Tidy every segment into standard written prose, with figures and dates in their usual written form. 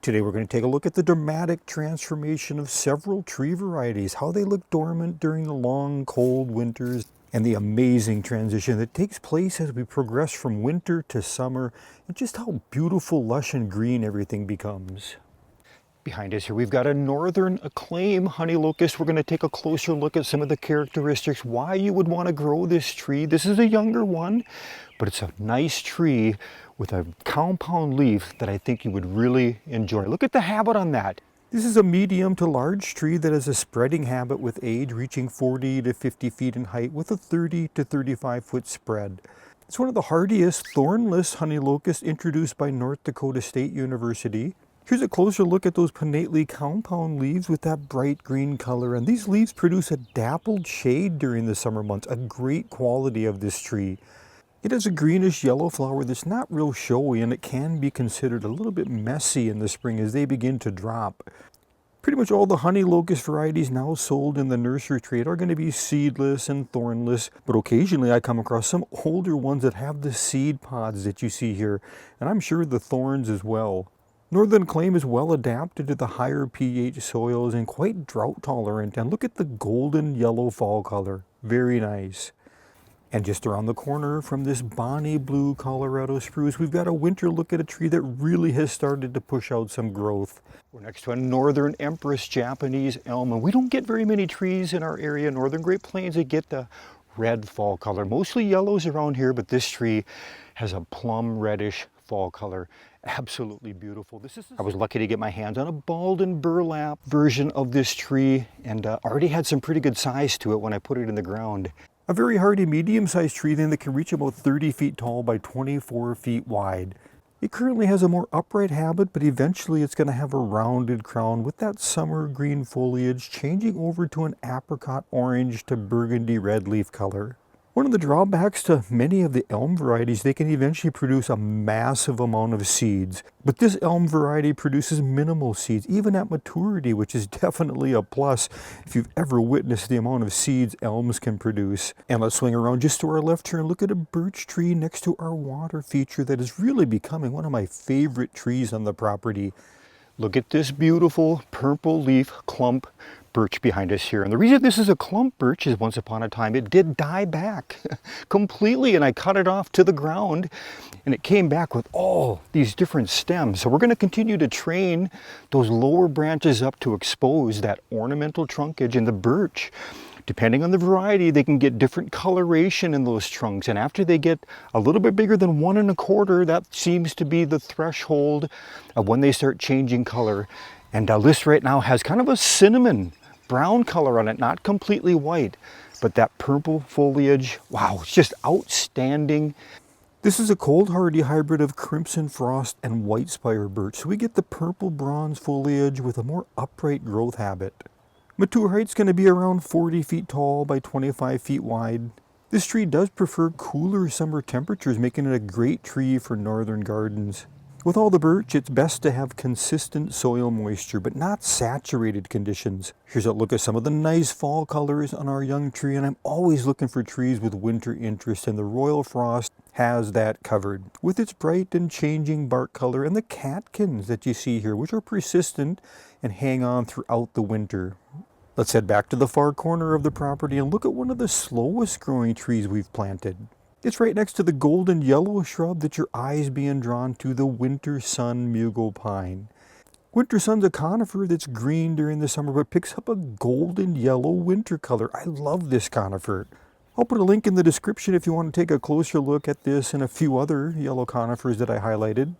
Today we're going to take a look at the dramatic transformation of several tree varieties, how they look dormant during the long cold winters, and the amazing transition that takes place as we progress from winter to summer, and just how beautiful, lush, and green everything becomes. Behind us here we've got a northern Acclaim Honeylocust. We're going to take a closer look at some of the characteristics, why you would want to grow this tree. This is a younger one, but it's a nice tree with a compound leaf that I think you would really enjoy. Look at the habit on that. This is a medium to large tree that has a spreading habit with age, reaching 40 to 50 feet in height with a 30 to 35 foot spread. It's one of the hardiest thornless honeylocusts introduced by North Dakota State University. Here's a closer look at those pinnately compound leaves with that bright green color, and these leaves produce a dappled shade during the summer months, a great quality of this tree. It has a greenish yellow flower that's not real showy, and it can be considered a little bit messy in the spring as they begin to drop. Pretty much all the Honeylocust varieties now sold in the nursery trade are going to be seedless and thornless, but occasionally I come across some older ones that have the seed pods that you see here, and I'm sure the thorns as well. Northern Acclaim is well adapted to the higher pH soils and quite drought tolerant, and look at the golden yellow fall color, very nice. And just around the corner from this bonny blue Colorado spruce, we've got a winter look at a tree that really has started to push out some growth. We're next to a northern Empress Japanese elm, and we don't get very many trees in our area, northern Great Plains, that get the red fall color. Mostly yellows around here, but this tree has a plum reddish fall color. Absolutely beautiful. I was lucky to get my hands on a balled and burlap version of this tree, and already had some pretty good size to it when I put it in the ground. A very hardy medium-sized tree then that can reach about 30 feet tall by 24 feet wide. It currently has a more upright habit, but eventually it's going to have a rounded crown with that summer green foliage changing over to an apricot orange to burgundy red leaf color. One of the drawbacks to many of the elm varieties, they can eventually produce a massive amount of seeds. But this elm variety produces minimal seeds, even at maturity, which is definitely a plus if you've ever witnessed the amount of seeds elms can produce. And let's swing around just to our left here and look at a birch tree next to our water feature that is really becoming one of my favorite trees on the property. Look at this beautiful purple leaf clump birch behind us here. And the reason this is a clump birch is once upon a time it did die back completely, and I cut it off to the ground and it came back with all these different stems. So we're going to continue to train those lower branches up to expose that ornamental trunkage. And the birch, depending on the variety, they can get different coloration in those trunks, and after they get a little bit bigger than 1 1/4, that seems to be the threshold of when they start changing color. And this right now has kind of a cinnamon brown color on it, not completely white, but that purple foliage, wow, it's just outstanding. This is a cold hardy hybrid of crimson frost and white spire birch, so we get the purple bronze foliage with a more upright growth habit. Mature height's going to be around 40 feet tall by 25 feet wide. This tree does prefer cooler summer temperatures, making it a great tree for northern gardens. With all the birch, it's best to have consistent soil moisture, but not saturated conditions. Here's a look at some of the nice fall colors on our young tree, and I'm always looking for trees with winter interest, and the Royal Frost has that covered. With its bright and changing bark color and the catkins that you see here, which are persistent and hang on throughout the winter. Let's head back to the far corner of the property and look at one of the slowest growing trees we've planted. It's right next to the golden yellow shrub that your eye's being drawn to, the winter sun mugo pine. Winter sun's a conifer that's green during the summer but picks up a golden yellow winter color. I love this conifer. I'll put a link in the description if you want to take a closer look at this and a few other yellow conifers that I highlighted.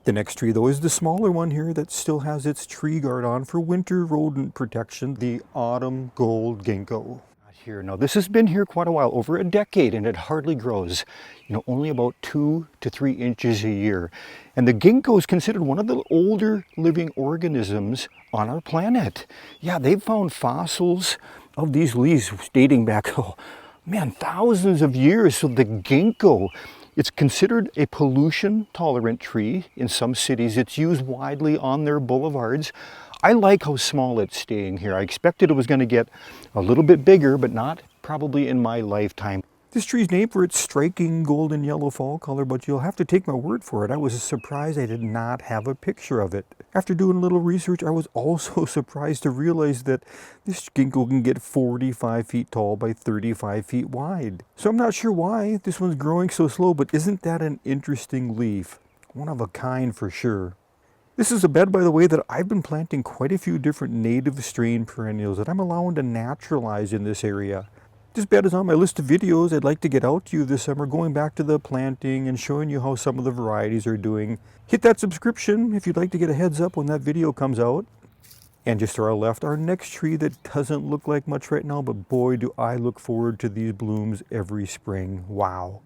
The next tree though is the smaller one here that still has its tree guard on for winter rodent protection, the autumn gold ginkgo. Here. Now this has been here quite a while, over a decade, and it hardly grows, only about 2 to 3 inches a year. And the ginkgo is considered one of the older living organisms on our planet. Yeah, they've found fossils of these leaves dating back, thousands of years. So the ginkgo, it's considered a pollution tolerant tree in some cities. It's used widely on their boulevards. I like how small it's staying here. I expected it was going to get a little bit bigger, but not probably in my lifetime. This tree's named for its striking golden yellow fall color, but you'll have to take my word for it. I was surprised I did not have a picture of it. After doing a little research, I was also surprised to realize that this ginkgo can get 45 feet tall by 35 feet wide. So I'm not sure why this one's growing so slow, but isn't that an interesting leaf? One of a kind for sure. This is a bed, by the way, that I've been planting quite a few different native strain perennials that I'm allowing to naturalize in this area. This bed is on my list of videos I'd like to get out to you this summer, going back to the planting and showing you how some of the varieties are doing. Hit that subscription if you'd like to get a heads up when that video comes out. And just to our left, our next tree that doesn't look like much right now, but boy do I look forward to these blooms every spring. Wow.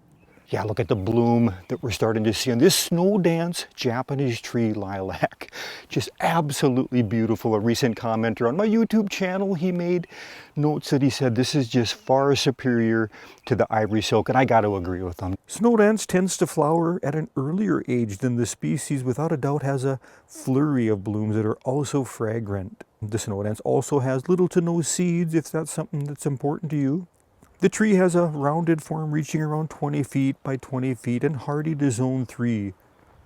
Yeah, look at the bloom that we're starting to see on this Snowdance Japanese tree lilac. Just absolutely beautiful. A recent commenter on my YouTube channel, he made notes that he said this is just far superior to the ivory silk, and I got to agree with him. Snowdance tends to flower at an earlier age than the species, without a doubt has a flurry of blooms that are also fragrant. The Snowdance also has little to no seeds, if that's something that's important to you. The tree has a rounded form reaching around 20 feet by 20 feet and hardy to zone 3.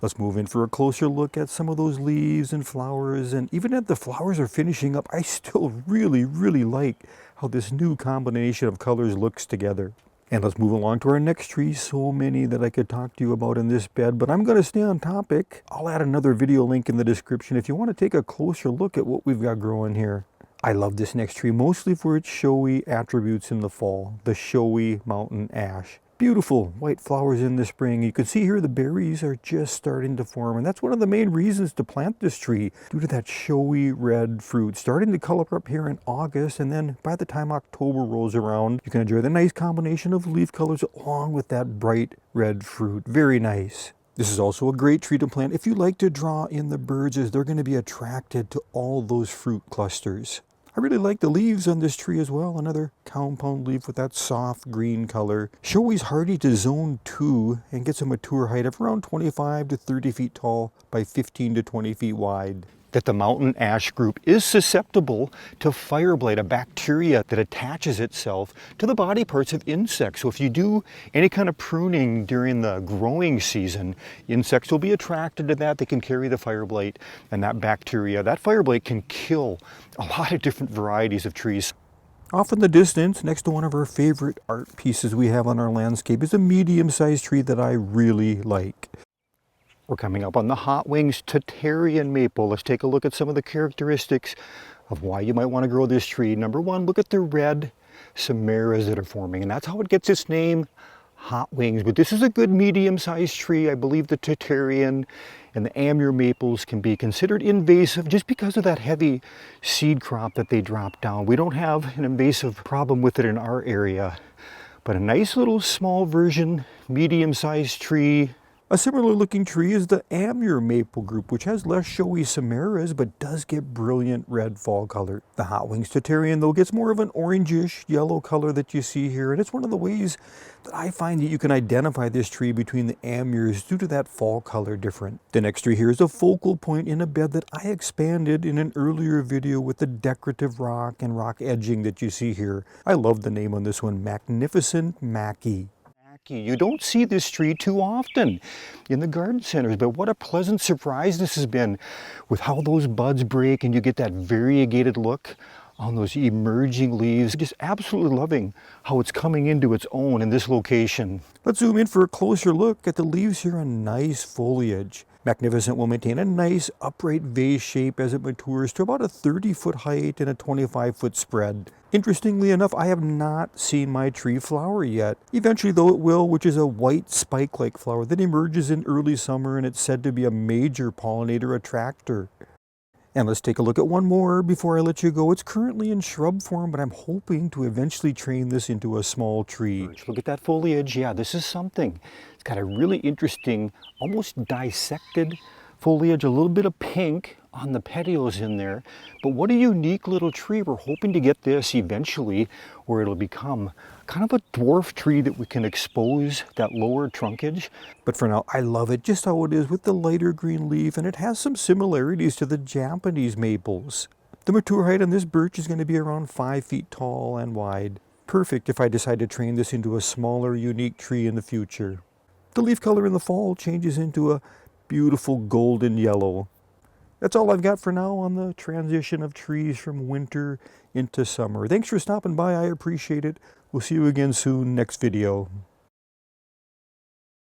Let's move in for a closer look at some of those leaves and flowers, and even as the flowers are finishing up, I still really like how this new combination of colors looks together. And let's move along to our next tree. So many that I could talk to you about in this bed, but I'm going to stay on topic. I'll add another video link in the description if you want to take a closer look at what we've got growing here. I love this next tree mostly for its showy attributes in the fall, the Showy Mountain Ash. Beautiful white flowers in the spring. You can see here the berries are just starting to form, and that's one of the main reasons to plant this tree, due to that showy red fruit starting to color up here in August, and then by the time October rolls around, you can enjoy the nice combination of leaf colors along with that bright red fruit. Very nice. This is also a great tree to plant if you like to draw in the birds, as they're going to be attracted to all those fruit clusters. I really like the leaves on this tree as well. Another compound leaf with that soft green color. Showy's hardy to zone 2 and gets a mature height of around 25 to 30 feet tall by 15 to 20 feet wide. That the mountain ash group is susceptible to fire blight, a bacteria that attaches itself to the body parts of insects. So if you do any kind of pruning during the growing season, insects will be attracted to that. They can carry the fire blight, and that bacteria, that fire blight can kill a lot of different varieties of trees. Off in the distance, next to one of our favorite art pieces we have on our landscape, is a medium-sized tree that I really like. We're coming up on the Hot Wings Tatarian Maple. Let's take a look at some of the characteristics of why you might want to grow this tree. Number one, look at the red samaras that are forming, and that's how it gets its name, Hot Wings. But this is a good medium-sized tree. I believe the Tatarian and the Amur maples can be considered invasive just because of that heavy seed crop that they drop down. We don't have an invasive problem with it in our area, but a nice little small version, medium-sized tree. A similar looking tree is the Amur maple group, which has less showy samaras but does get brilliant red fall color. The Hot Wings Tatarian, though, gets more of an orangish yellow color that you see here, and it's one of the ways that I find that you can identify this tree between the Amurs due to that fall color difference. The next tree here is a focal point in a bed that I expanded in an earlier video with the decorative rock and rock edging that you see here. I love the name on this one, Magnificent Maackia. You don't see this tree too often in the garden centers, but what a pleasant surprise this has been with how those buds break and you get that variegated look on those emerging leaves. Just absolutely loving how it's coming into its own in this location. Let's zoom in for a closer look at the leaves here on nice foliage. Magnificent will maintain a nice upright vase shape as it matures to about a 30-foot height and a 25-foot spread. Interestingly enough, I have not seen my tree flower yet. Eventually, though, it will, which is a white spike-like flower that emerges in early summer, and it's said to be a major pollinator attractor. And let's take a look at one more before I let you go. It's currently in shrub form, but I'm hoping to eventually train this into a small tree. Look at that foliage. Yeah, this is something. It's got a really interesting, almost dissected foliage, a little bit of pink on the petioles in there. But what a unique little tree. We're hoping to get this eventually where it'll become kind of a dwarf tree that we can expose that lower trunkage. But for now, I love it just how it is with the lighter green leaf, and it has some similarities to the Japanese maples. The mature height on this birch is going to be around 5 feet tall and wide. perfect if I decide to train this into a smaller, unique tree in the future. The leaf color in the fall changes into a beautiful golden yellow. That's all I've got for now on the transition of trees from winter into summer. Thanks for stopping by. I appreciate it. We'll see you again soon, next video.